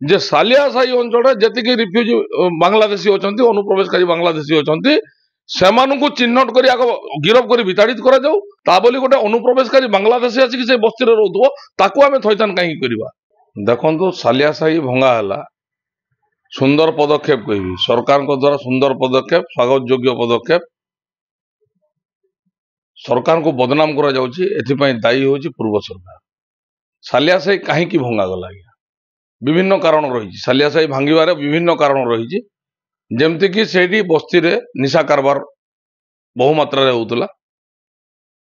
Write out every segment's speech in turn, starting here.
जे सालिया साही अंचल जी रिफ्यूजी बांग्लादेशी अच्छा अनुप्रवेशकारी बांग्लादेशी अच्छा से चिन्हट कर गिरफ कर विताड़ित कर गोटे अनुप्रवेशकारी बांग्लादेशी आसिक से बस्ती रोथो ताकू आम थैथान कहीं करवा। देखो सालिया साही भंगा है सुंदर पदक्षेप कह सरकार द्वारा सुंदर पदक्षेप स्वागत योग्य पदक्षेप सरकार को बदनाम करा दायी हूँ पूर्व सरकार। सालिया साही कहीं भंगा गला विभिन्न कारण रही सालिया साही भांगार विभिन्न कारण रही जमती कि से बस्ती रे निशा कारबार बहुमात्रा होता।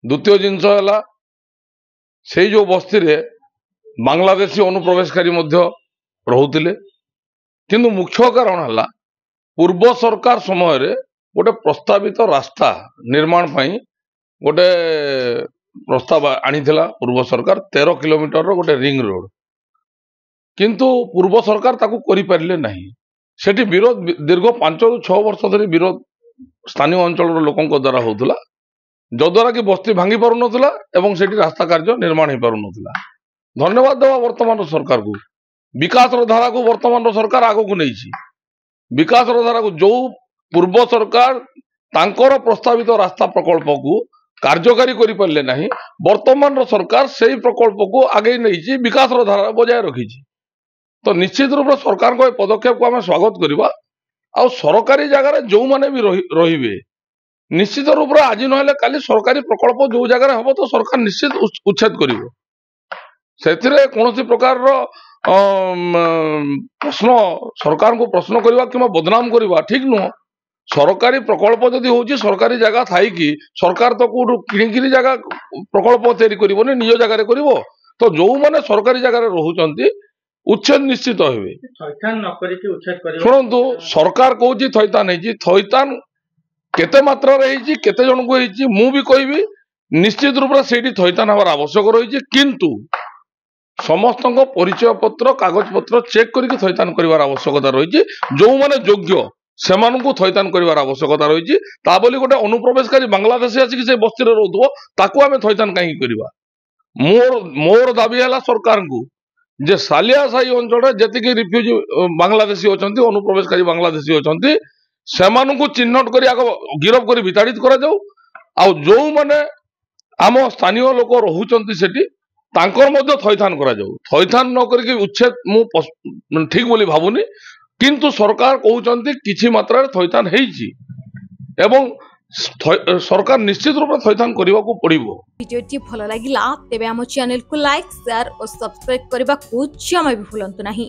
द्वितीय जिनस है से जो बस्ती रे बांग्लादेशी अनुप्रवेशकारी रोते किंतु मुख्य कारण है पूर्व सरकार समय रे गोटे प्रस्तावित रास्ता निर्माण पाई गोटे प्रस्ताव आनीला पूर्व सरकार 13 किलोमीटर गोटे रिंग रोड किंतु पूर्व सरकार ताकू करि पारिले नहीं। सेठी विरोध दीर्घ 5 ରୁ 6 वर्ष धरी विरोध स्थानीय अंचल लोकों द्वारा होता जद्वारा कि बस्ती भांगी पार नाला एवं सेठी रास्ता कार्य निर्माण हो पार नाला। धन्यवाद देवा वर्तमान सरकार को विकास धारा को वर्तमान सरकार आग को नहीं विकास धारा को जो पूर्व सरकार तांकर प्रस्तावित रास्ता प्रकल्प को कार्यकारी करि पारले नहीं वर्तमान सरकार से प्रकल्प को आगे नहीं विकास धारा बजाय रखी। तो निश्चित रूप से सरकार को पदक्षेप को आम स्वागत करवा। आ सरकारी जगार जो मैंने भी रे निश्चित रूप से आज ना काली सरकारी प्रकल्प जो जगार हम तो सरकार निश्चित उच्छेद कर कौन प्रकार प्रश्न सरकार को प्रश्न करवा कि बदनाम करवा ठीक नुह। सरकारी प्रकल्प जदि हूँ सरकारी जगह थी कि सरकार तो कौटू कि जगह प्रकल्प तैयारी कर निज जगार कर तो जो मैंने सरकारी जगार रोचे उच्छेद निश्चित शुणु सरकार कौच थैतान थैतान केते मात्रा केते जन को मु भी कहबी निश्चित रूप से थैतान हमार आवश्यक रही किंतु समस्त परिचय पत्र कागज पत्र चेक करके थैतान कर आवश्यकता रही जो मैंने योग्य से थैतान कर आवश्यकता रही बोली गोटे अनुप्रवेशकारी बांग्लादेशी आसिक से बस्ती रोथो ताकू आम थैतान कहीं करवा। मोर दाबी है सरकार को जे सालिया साही अंचल जी रिफ्यूजी बांग्लादेशी अच्छा अनुप्रवेशकारी बांग्लादेशी अच्छा से चिन्हट कर गिरफ कर विताड़ित कर जो मैंने आम स्थानीय लोक रोचंती सेठी तांकर थैथान करा थैथान न करके उच्छेद मु ठीक बोली भावुनी किंतु सरकार कहते किछि मात्रा थैथान होइछि एवं सरकार निश्चित रूप से थैथान करने को पड़ो। वीडियो भल लगा तेब आम चैनल को लाइक शेयर और सब्सक्राइब करने को जमा भी भूलु नहीं।